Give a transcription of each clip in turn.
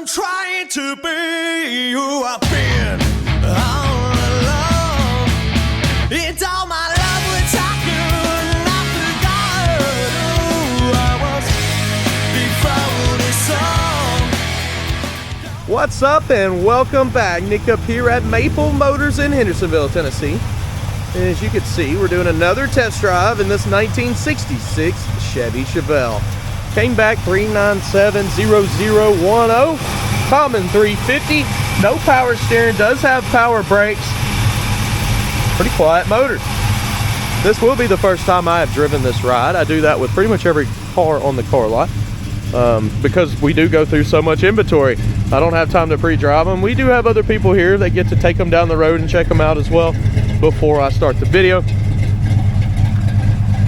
I'm trying to be who I've been all along. It's all my love which I could not forget who I was before this song. What's up and welcome back. Nick up here at Maple Motors in Hendersonville, Tennessee. And as you can see, we're doing another test drive in this 1966 Chevy Chevelle. Came back 3970010, common 350, no power steering, does have power brakes. Pretty quiet motor. This will be the first time I have driven this ride. I do that with pretty much every car on the car lot because we do go through so much inventory. I don't have time to pre-drive them. We do have other people here that get to take them down the road and check them out as well before I start the video.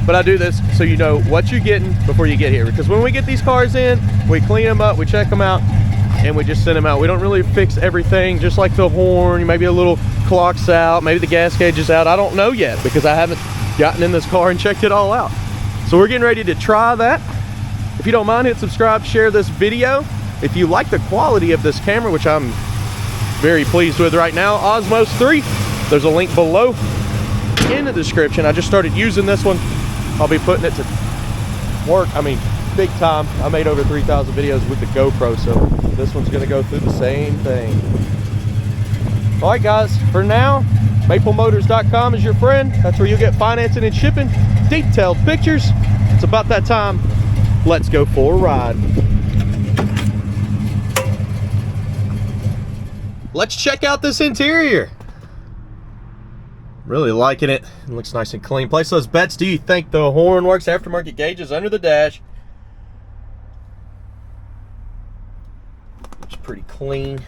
But I do this so you know what you're getting before you get here, because when we get these cars in, we clean them up, we check them out, and we just send them out. We don't really fix everything, just like the horn, maybe a little clock's out, maybe the gas gauge is out. I don't know yet because I haven't gotten in this car and checked it all out. So we're getting ready to try that. If you don't mind, hit subscribe, share this video. If you like the quality of this camera, which I'm very pleased with right now, OSMO 3, there's a link below in the description. I just started using this one. I'll be putting it to work, big time. I made over 3,000 videos with the GoPro, so this one's gonna go through the same thing. All right, guys, for now, maplemotors.com is your friend. That's where you'll get financing and shipping, detailed pictures. It's about that time. Let's go for a ride. Let's check out this interior. Really liking it. It looks nice and clean. Place those bets. Do you think the horn works? Aftermarket gauges under the dash. Looks pretty clean.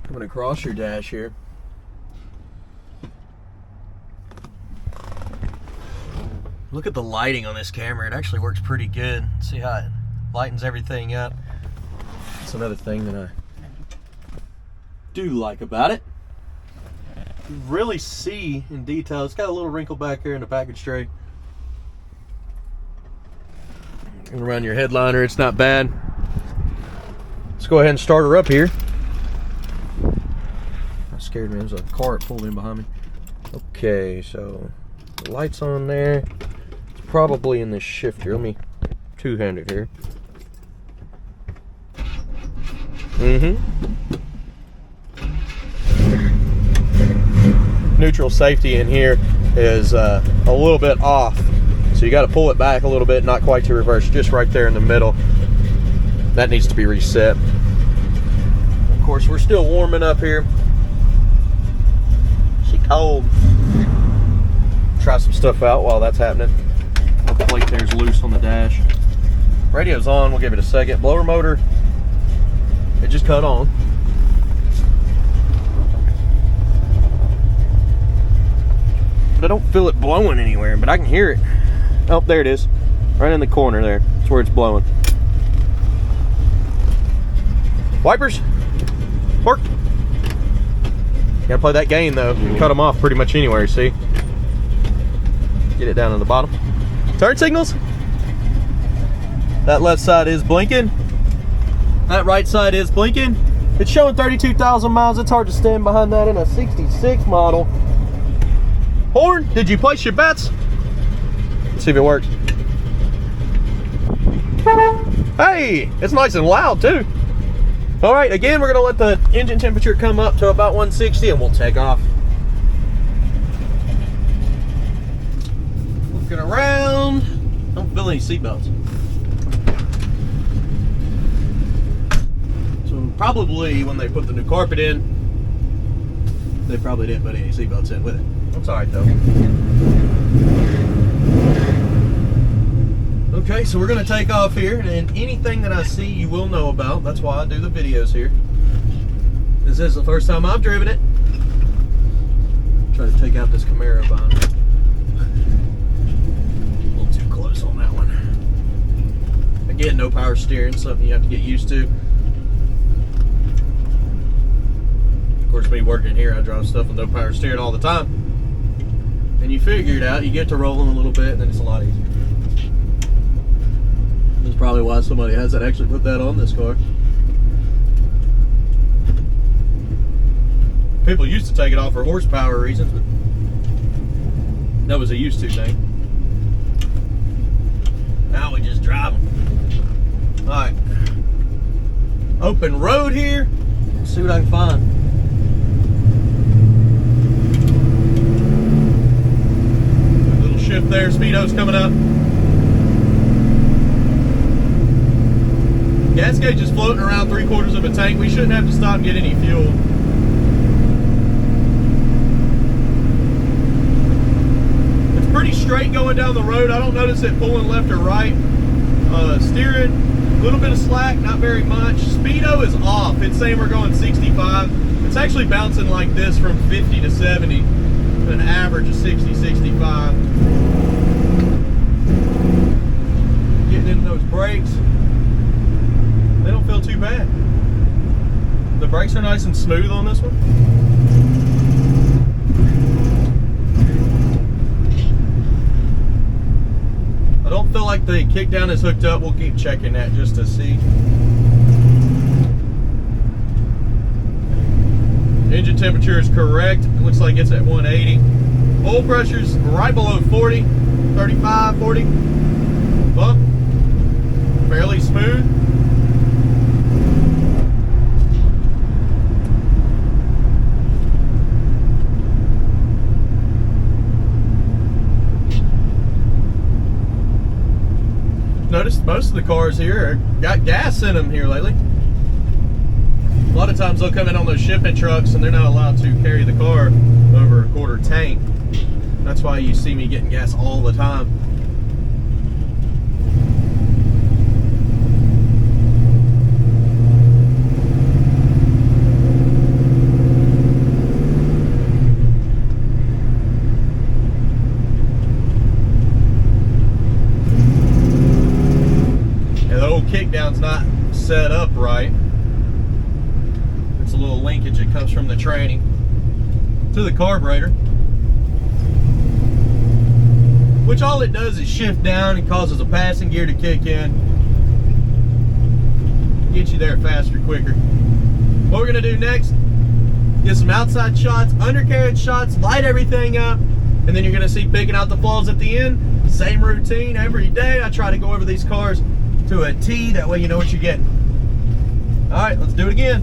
Coming across your dash here. Look at the lighting on this camera. It actually works pretty good. See how it lightens everything up. That's another thing that I do like about it. You really see in detail. It's got a little wrinkle back here in the package tray. And around your headliner, it's not bad. Let's go ahead and start her up here. That scared me. There's a car that pulled in behind me. Okay, so the light's on there. It's probably in this shifter. Let me two-handed here. Neutral safety in here is a little bit off, so you got to pull it back a little bit, not quite to reverse, just right there in the middle. That needs to be reset. Of course, we're still warming up here. She cold. Try some stuff out while that's happening. The plate there's loose on the dash. Radio's on. We'll give it a second. Blower motor, it just cut on. But I don't feel it blowing anywhere, but I can hear it. Oh, there it is. Right in the corner there. That's where it's blowing. Wipers. Work. Gotta play that game though. You can cut them off pretty much anywhere, see? Get it down to the bottom. Turn signals. That left side is blinking. That right side is blinking. It's showing 32,000 miles. It's hard to stand behind that in a 66 model. Horn, did you place your bets? Let's see if it works. Hey, it's nice and loud too. All right, again, we're gonna let the engine temperature come up to about 160 and we'll take off. Looking around. Don't feel any seatbelts. So probably when they put the new carpet in, they probably didn't put any seatbelts in with it. That's all right though. Okay, so we're gonna take off here, and anything that I see you will know about. That's why I do the videos here. This is the first time I've driven it. Try to take out this Camaro behind me. A little too close on that one. Again, no power steering, something you have to get used to. Of course, me working here, I drive stuff with no power steering all the time. And you figure it out, you get to rolling a little bit, and then it's a lot easier. That's probably why somebody hasn't actually put that on this car. People used to take it off for horsepower reasons, but that was a used to thing. Now we just drive them. All right, open road here. Let's see what I can find. A little shift there. Speedo's coming up. Gas gauge is floating around 3/4 of a tank. We shouldn't have to stop and get any fuel. It's pretty straight going down the road. I don't notice it pulling left or right. Steering, a little bit of slack, not very much. Speedo is off. It's saying we're going 65. It's actually bouncing like this from 50 to 70, an average of 60, 65. Getting in those brakes. They don't feel too bad. The brakes are nice and smooth on this one. I don't feel like the kick down is hooked up. We'll keep checking that just to see. Engine temperature is correct. It looks like it's at 180. Oil pressure's right below 40, 35, 40. Bump, fairly smooth. Noticed most of the cars here got gas in them here lately. A lot of times they'll come in on those shipping trucks and they're not allowed to carry the car over a 1/4 tank. That's why you see me getting gas all the time. Kickdown's not set up right. It's a little linkage that comes from the training to the carburetor, which all it does is shift down and causes a passing gear to kick in, get you there faster, quicker. What we're gonna do next, get some outside shots, undercarriage shots, light everything up, and then you're gonna see picking out the flaws at the end. Same routine every day. I try to go over these cars to a T, that way you know what you're getting. All right, let's do it again.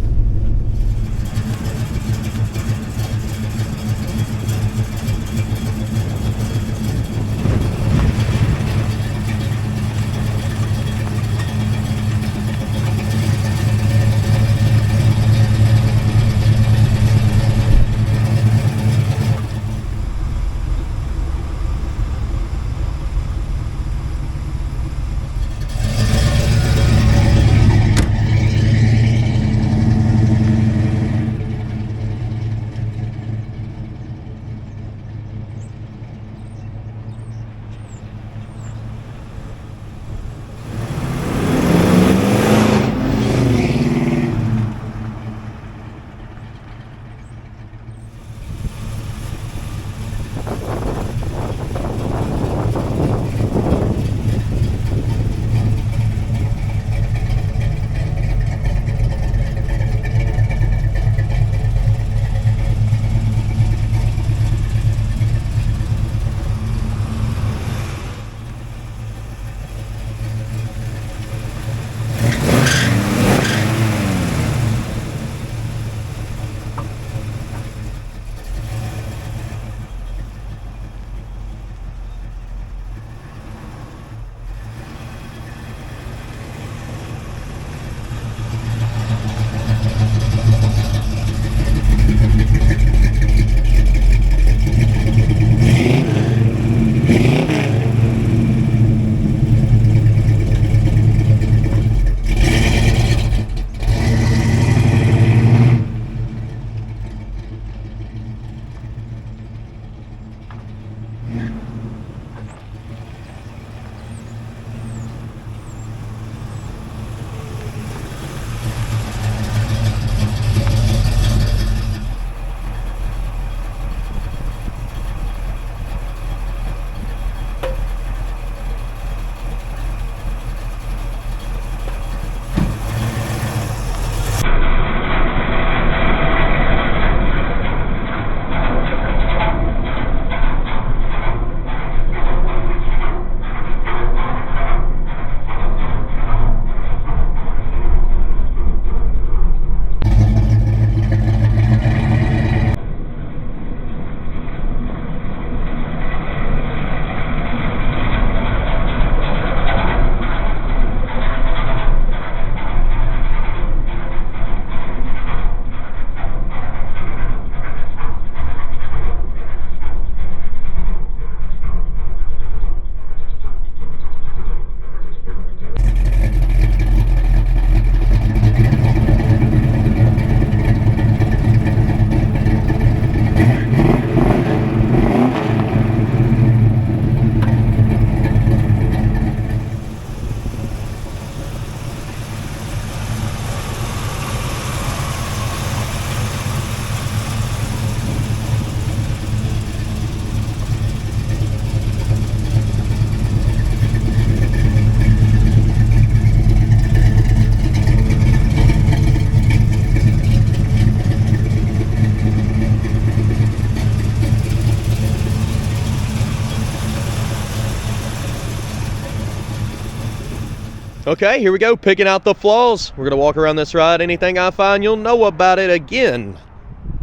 Okay, here we go, picking out the flaws. We're gonna walk around this ride. Anything I find, you'll know about it. Again,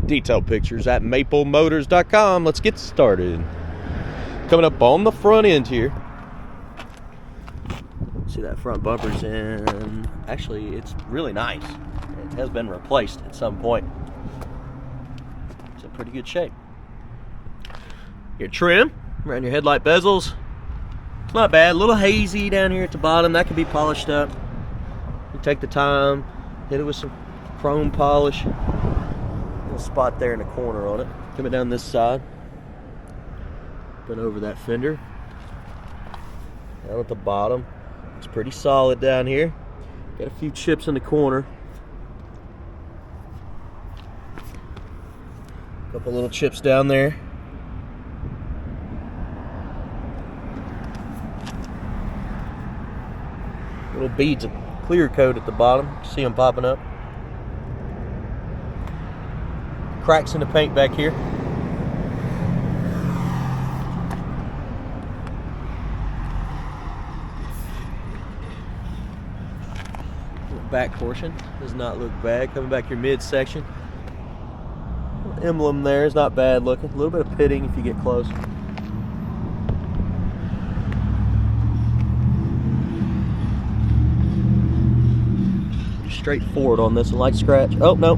detailed pictures at maplemotors.com. Let's get started. Coming up on the front end here. See that front bumper's in. Actually, it's really nice. It has been replaced at some point. It's in pretty good shape. Your trim around your headlight bezels. Not bad, a little hazy down here at the bottom. That could be polished up. You take the time, hit it with some chrome polish. Little spot there in the corner on it. Coming down this side. Been over that fender. Down at the bottom. It's pretty solid down here. Got a few chips in the corner. Couple little chips down there. Little beads of clear coat at the bottom. See them popping up. Cracks in the paint back here. Back portion does not look bad. Coming back your midsection. Emblem there is not bad looking. A little bit of pitting if you get close. Straightforward on this, a light scratch. Oh no,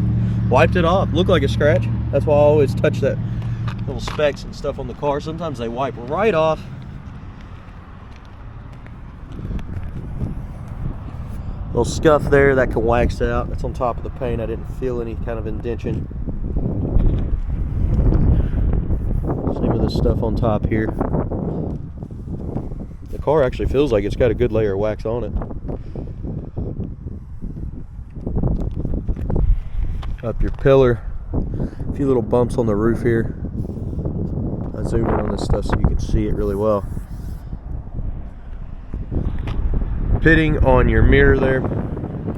wiped it off. Looked like a scratch. That's why I always touch that little specks and stuff on the car. Sometimes they wipe right off. Little scuff there that can wax out. That's on top of the paint. I didn't feel any kind of indention. Same with this stuff on top here. The car actually feels like it's got a good layer of wax on it. Up your pillar, a few little bumps on the roof here. I zoomed in on this stuff so you can see it really well. Pitting on your mirror there,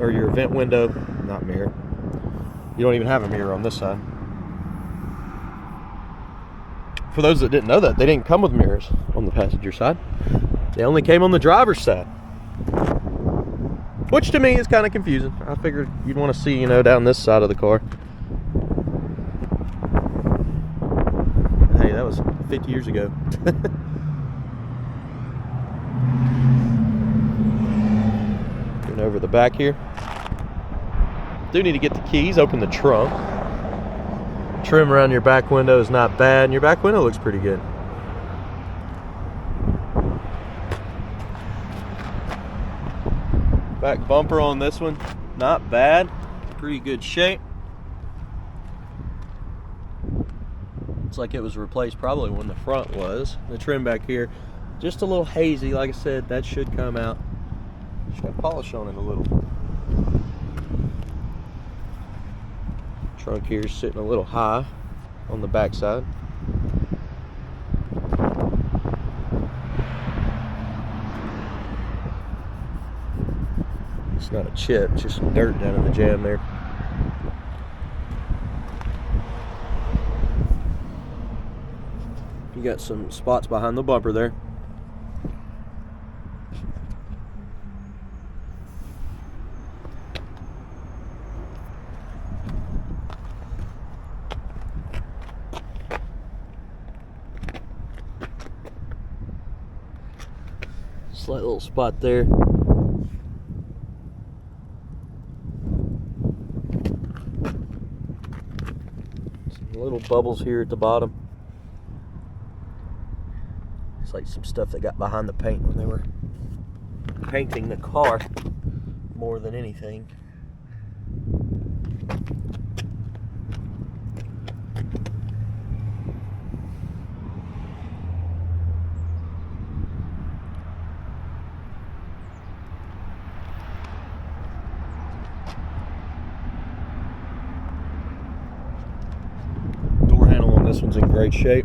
or your vent window, not mirror. You don't even have a mirror on this side. For those that didn't know that, they didn't come with mirrors on the passenger side. They only came on the driver's side. Which to me is kind of confusing. I figured you'd want to see, you know, down this side of the car. Hey, that was 50 years ago. Getting over the back here. Do need to get the keys, open the trunk. Trim around your back window is not bad, and your back window looks pretty good. Back bumper on this one, not bad, pretty good shape. Looks like it was replaced probably when the front was. The trim back here, just a little hazy. Like I said, that should come out. Just got polish on it a little. Trunk here is sitting a little high on the back side. It's not a chip, it's just some dirt down in the jam there. You got some spots behind the bumper there. Slight little spot there. Little bubbles here at the bottom. It's like some stuff that got behind the paint when they were painting the car more than anything. This one's in great shape.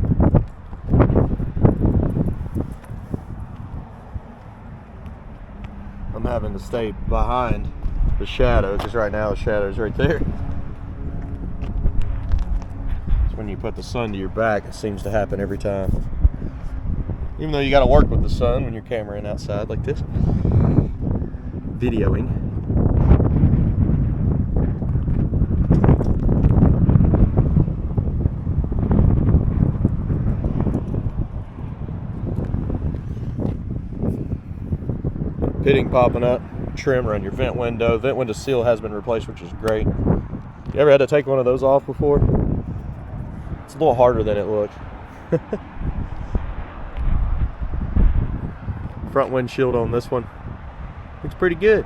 I'm having to stay behind the shadow because right now the shadow's right there. So when you put the sun to your back, it seems to happen every time. Even though you got to work with the sun when you're cameraing outside like this. videoing. Pitting popping up, trim around your vent window. Vent window seal has been replaced, which is great. You ever had to take one of those off before? It's a little harder than it looks. Front windshield on this one looks pretty good.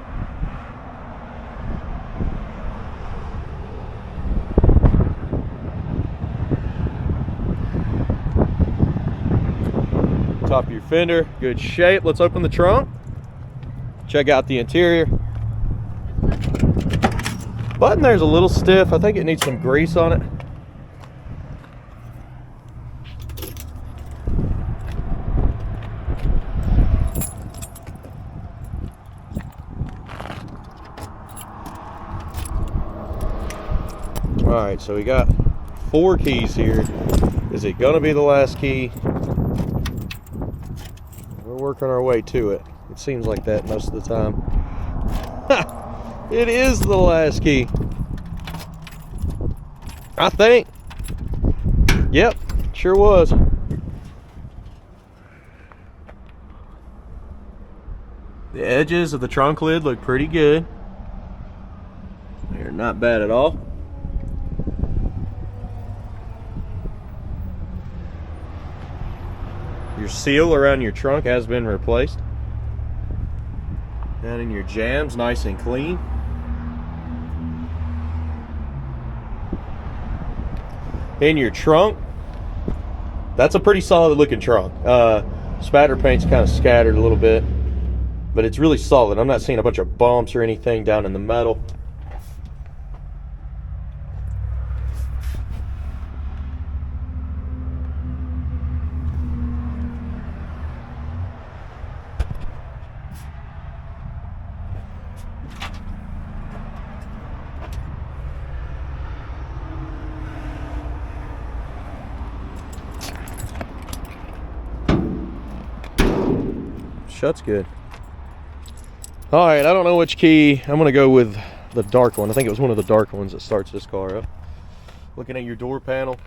Top of your fender, good shape. Let's open the trunk. Check out the interior. Button there's a little stiff. I think it needs some grease on it. Alright, so we got 4 keys here. Is it gonna be the last key? We're working our way to it. It seems like that most of the time. It is the last key. I think. Yep, sure was. The edges of the trunk lid look pretty good. They're not bad at all. Your seal around your trunk has been replaced. Down in your jams, nice and clean. In your trunk, that's a pretty solid looking trunk. Spatter paint's kind of scattered a little bit, but it's really solid. I'm not seeing a bunch of bumps or anything down in the metal. Shuts good. All right, I don't know which key. I'm gonna go with the dark one. I think it was one of the dark ones that starts this car up. Looking at your door panel,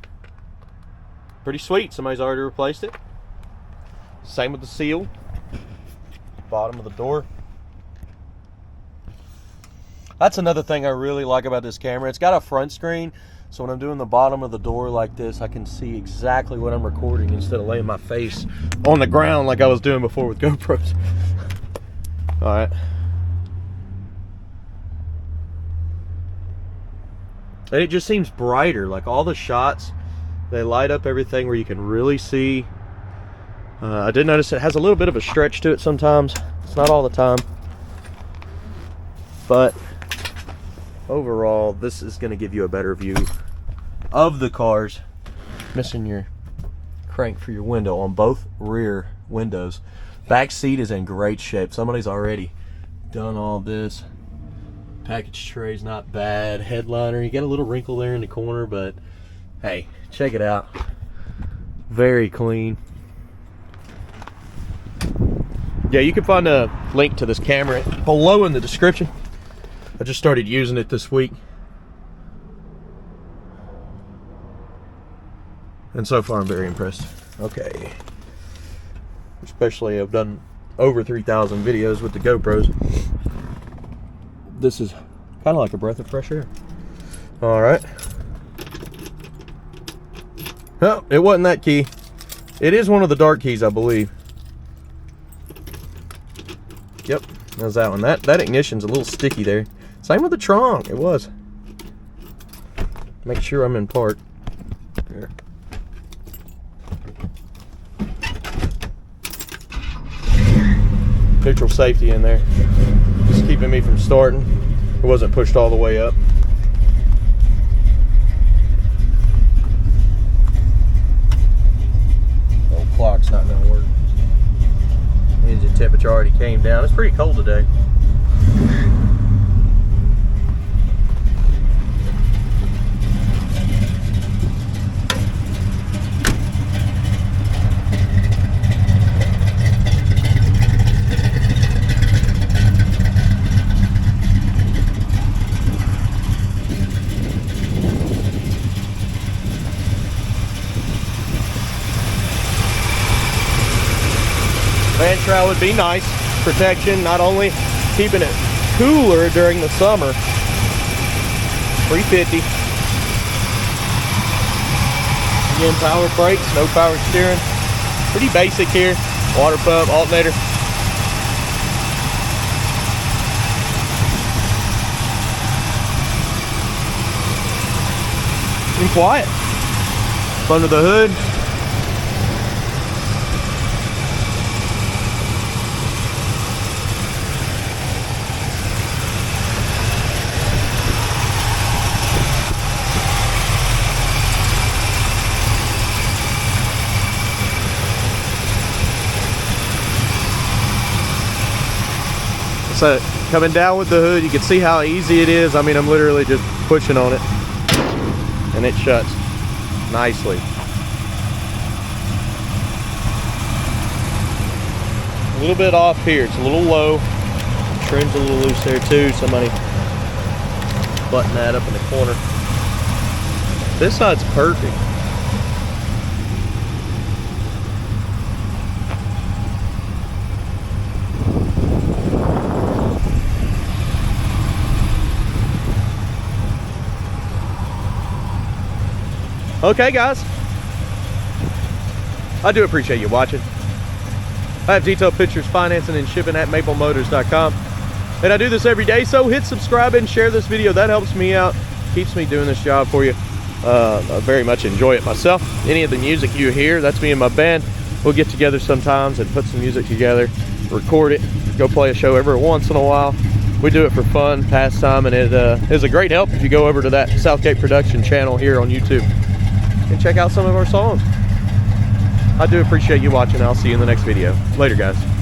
pretty sweet. Somebody's already replaced it. Same with the seal. Bottom of the door. That's another thing I really like about this camera. It's got a front screen, so when I'm doing the bottom of the door like this, I can see exactly what I'm recording instead of laying my face on the ground like I was doing before with GoPros. All right. And it just seems brighter. Like all the shots, they light up everything where you can really see. I did notice it has a little bit of a stretch to it sometimes. It's not all the time. But overall, this is going to give you a better view of the cars. Missing your crank for your window on both rear windows. Back seat is in great shape. Somebody's already done all this. Package tray's not bad. Headliner, you get a little wrinkle there in the corner, but hey, check it out. Very clean. Yeah, you can find a link to this camera below in the description. I just started using it this week, and so far I'm very impressed. Okay, especially I've done over 3,000 videos with the GoPros. This is kind of like a breath of fresh air. All right. Oh, it wasn't that key. It is one of the dark keys, I believe. Yep, that's that one. That ignition's a little sticky there. Same with the trunk, it was. Make sure I'm in park. There. Neutral safety in there. Just keeping me from starting. It wasn't pushed all the way up. Old clock's not gonna work. Engine temperature already came down. It's pretty cold today. Fan trowel would be nice. Protection, not only keeping it cooler during the summer. 350. Again, power brakes, no power steering. Pretty basic here. Water pump, alternator. And quiet. Under the hood. So coming down with the hood, you can see how easy it is. I mean, I'm literally just pushing on it and it shuts nicely. A little bit off here, it's a little low. Trim's a little loose there too. Somebody button that up in the corner. This side's perfect. Okay, guys, I do appreciate you watching. I have detailed pictures, financing, and shipping at maplemotors.com. And I do this every day, so hit subscribe and share this video. That helps me out, keeps me doing this job for you. I very much enjoy it myself. Any of the music you hear, that's me and my band. We'll get together sometimes and put some music together, record it, go play a show every once in a while. We do it for fun, pastime, and it is a great help if you go over to that Southgate production channel here on YouTube and check out some of our songs. I do appreciate you watching. I'll see you in the next video. Later, guys.